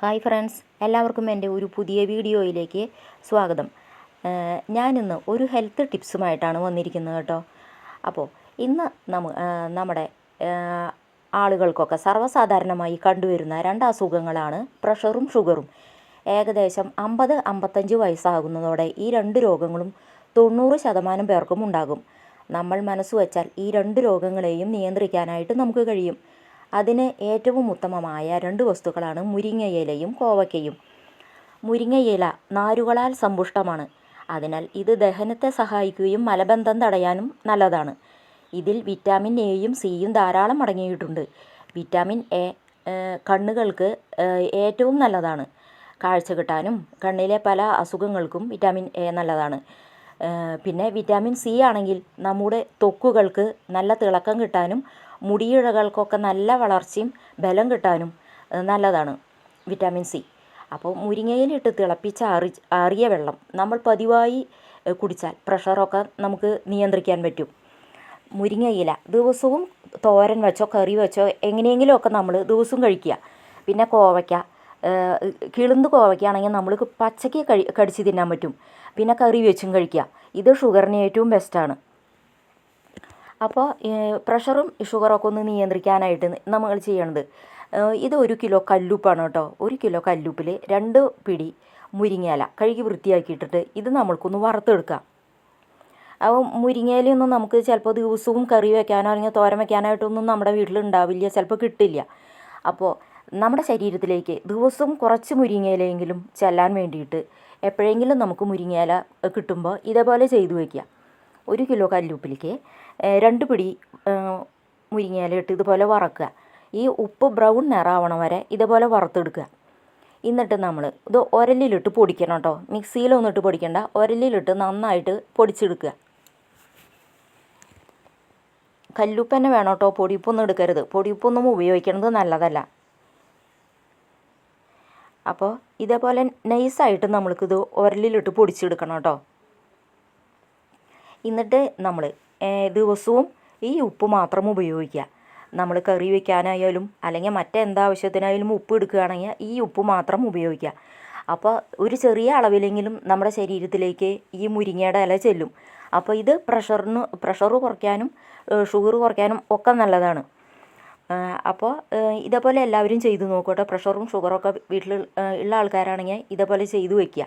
Hi friends, എല്ലാവർക്കും എൻ്റെ ഒരു പുതിയ വീഡിയോയിലേക്ക് സ്വാഗതം. ഞാനിന്ന് ഒരു ഹെൽത്ത് ടിപ്സുമായിട്ടാണ് വന്നിരിക്കുന്നത് കേട്ടോ. അപ്പോൾ ഇന്ന് നമ്മുടെ ആളുകൾക്കൊക്കെ സർവ്വസാധാരണമായി കണ്ടുവരുന്ന രണ്ട് അസുഖങ്ങളാണ് പ്രഷറും ഷുഗറും. ഏകദേശം 50-55 വയസ്സാകുന്നതോടെ ഈ രണ്ട് രോഗങ്ങളും 90% പേർക്കും ഉണ്ടാകും. നമ്മൾ മനസ്സ് വച്ചാൽ ഈ രണ്ട് രോഗങ്ങളെയും നിയന്ത്രിക്കാനായിട്ട് നമുക്ക് കഴിയും. അതിന് ഏറ്റവും ഉത്തമമായ രണ്ട് വസ്തുക്കളാണ് മുരിങ്ങയിലയും കോവയ്ക്കയും. മുരിങ്ങയില നാരുകളാൽ സമ്പുഷ്ടമാണ്. അതിനാൽ ഇത് ദഹനത്തെ സഹായിക്കുകയും മലബന്ധം തടയാനും നല്ലതാണ്. ഇതിൽ വിറ്റാമിൻ എയും സിയും ധാരാളം അടങ്ങിയിട്ടുണ്ട്. വിറ്റാമിൻ എ കണ്ണുകൾക്ക് ഏറ്റവും നല്ലതാണ്. കാഴ്ച കിട്ടാനും കണ്ണിലെ പല അസുഖങ്ങൾക്കും വിറ്റാമിൻ എ നല്ലതാണ്. പിന്നെ വിറ്റാമിൻ സി ആണെങ്കിൽ നമ്മുടെ ത്വക്കുകൾക്ക് നല്ല തിളക്കം കിട്ടാനും മുടിയിഴകൾക്കൊക്കെ നല്ല വളർച്ചയും ബലം കിട്ടാനും നല്ലതാണ് വിറ്റാമിൻ സി. അപ്പോൾ മുരിങ്ങയിലിട്ട് തിളപ്പിച്ച ആറിയ വെള്ളം നമ്മൾ പതിവായി കുടിച്ചാൽ പ്രഷറൊക്കെ നമുക്ക് നിയന്ത്രിക്കാൻ പറ്റും. മുരിങ്ങയില ദിവസവും തോരൻ വെച്ചോ കറി വെച്ചോ എങ്ങനെയെങ്കിലുമൊക്കെ നമ്മൾ ദിവസവും കഴിക്കുക. പിന്നെ കോവയ്ക്ക, കിളുന്ത് കോവയ്ക്കാണെങ്കിൽ നമ്മൾ പച്ചയ്ക്ക് കടിച്ച് തിന്നാൻ പറ്റും. പിന്നെ കറി വെച്ചും കഴിക്കുക. ഇത് ഷുഗറിന് ഏറ്റവും ബെസ്റ്റാണ്. അപ്പോൾ പ്രഷറും ഷുഗറൊക്കെ ഒന്ന് നിയന്ത്രിക്കാനായിട്ട് നമ്മൾ ചെയ്യണത്, ഇത് 1 കിലോ കല്ലുപ്പാണ് കേട്ടോ. 1 കിലോ കല്ലുപ്പിൽ 2 പിടി മുരിങ്ങയില കഴുകി വൃത്തിയാക്കിയിട്ടിട്ട് ഇത് നമ്മൾക്കൊന്ന് വറുത്തെടുക്കാം. അപ്പോൾ മുരിങ്ങയിലൊന്നും നമുക്ക് ചിലപ്പോൾ ദിവസവും കറി വയ്ക്കാനോ അല്ലെങ്കിൽ തോരൻ വയ്ക്കാനായിട്ടൊന്നും നമ്മുടെ വീട്ടിലുണ്ടാവില്ല, ചിലപ്പോൾ കിട്ടില്ല. അപ്പോൾ നമ്മുടെ ശരീരത്തിലേക്ക് ദിവസവും കുറച്ച് മുരിങ്ങയിലയെങ്കിലും ചെല്ലാൻ വേണ്ടിയിട്ട് എപ്പോഴെങ്കിലും നമുക്ക് മുരിങ്ങയില കിട്ടുമ്പോൾ ഇതേപോലെ ചെയ്തു വയ്ക്കുക. 1 കിലോ കല്ലുപ്പിലേക്ക് 2 പിടി മുരിങ്ങയില ഇട്ട് ഇതുപോലെ വറക്കുക. ഈ ഉപ്പ് ബ്രൗൺ നിറാവണ വരെ ഇതുപോലെ വറുത്തെടുക്കുക. എന്നിട്ട് നമ്മൾ ഇത് ഉരലിലിട്ട് പൊടിക്കണം കേട്ടോ. മിക്സിയിലൊന്നിട്ട് പൊടിക്കണ്ട, ഉരലിലിട്ട് നന്നായിട്ട് പൊടിച്ചെടുക്കുക. കല്ലുപ്പ് തന്നെ വേണം കേട്ടോ, പൊടിയുപ്പൊന്നും എടുക്കരുത്. പൊടിയുപ്പൊന്നും ഉപയോഗിക്കുന്നത് നല്ലതല്ല. അപ്പോൾ ഇതേപോലെ നൈസായിട്ട് നമ്മൾക്കിത് ഉരലിലിട്ട് പൊടിച്ചെടുക്കണം കേട്ടോ. എന്നിട്ട് നമ്മൾ ദിവസവും ഈ ഉപ്പ് മാത്രം ഉപയോഗിക്കുക. നമ്മൾ കറി വയ്ക്കാനായാലും അല്ലെങ്കിൽ മറ്റെന്താവശ്യത്തിനായാലും ഉപ്പ് എടുക്കുകയാണെങ്കിൽ ഈ ഉപ്പ് മാത്രം ഉപയോഗിക്കുക. അപ്പോൾ ഒരു ചെറിയ അളവിലെങ്കിലും നമ്മുടെ ശരീരത്തിലേക്ക് ഈ മുരിങ്ങയുടെ ഇല ചെല്ലും. അപ്പോൾ ഇത് പ്രഷർ കുറയ്ക്കാനും ഷുഗർ കുറയ്ക്കാനും ഒക്കെ നല്ലതാണ്. അപ്പോൾ ഇതേപോലെ എല്ലാവരും ചെയ്തു നോക്കട്ടെ. പ്രഷറും ഷുഗറൊക്കെ വീട്ടിൽ ഉള്ള ആൾക്കാരാണെങ്കിൽ ഇതേപോലെ ചെയ്തു വയ്ക്കുക.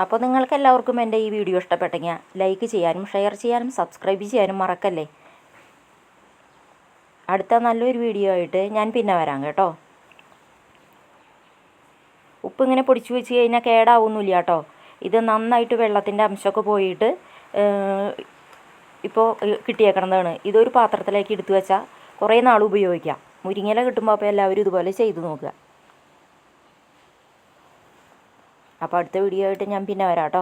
അപ്പോൾ നിങ്ങൾക്ക് എല്ലാവർക്കും എൻ്റെ ഈ വീഡിയോ ഇഷ്ടപ്പെട്ടെങ്കിൽ ലൈക്ക് ചെയ്യാനും ഷെയർ ചെയ്യാനും സബ്സ്ക്രൈബ് ചെയ്യാനും മറക്കല്ലേ. അടുത്ത നല്ലൊരു വീഡിയോ ആയിട്ട് ഞാൻ പിന്നെ വരാം കേട്ടോ. ഉപ്പ് ഇങ്ങനെ പൊടിച്ച് വെച്ച് കഴിഞ്ഞാൽ കേടാവുന്നില്ല കേട്ടോ. ഇത് നന്നായിട്ട് വെള്ളത്തിൻ്റെ അംശമൊക്കെ പോയിട്ട് ഇപ്പോൾ കിട്ടിയേക്കണതാണ്. ഇതൊരു പാത്രത്തിലേക്ക് എടുത്തു വെച്ചാൽ കുറേ നാൾ ഉപയോഗിക്കാം. മുരിങ്ങയില കിട്ടുമ്പോൾ അപ്പോൾ എല്ലാവരും ഇതുപോലെ ചെയ്ത് നോക്കുക. അപ്പോൾ അടുത്ത വീഡിയോ ആയിട്ട് ഞാൻ പിന്നെ വരാം കേട്ടോ.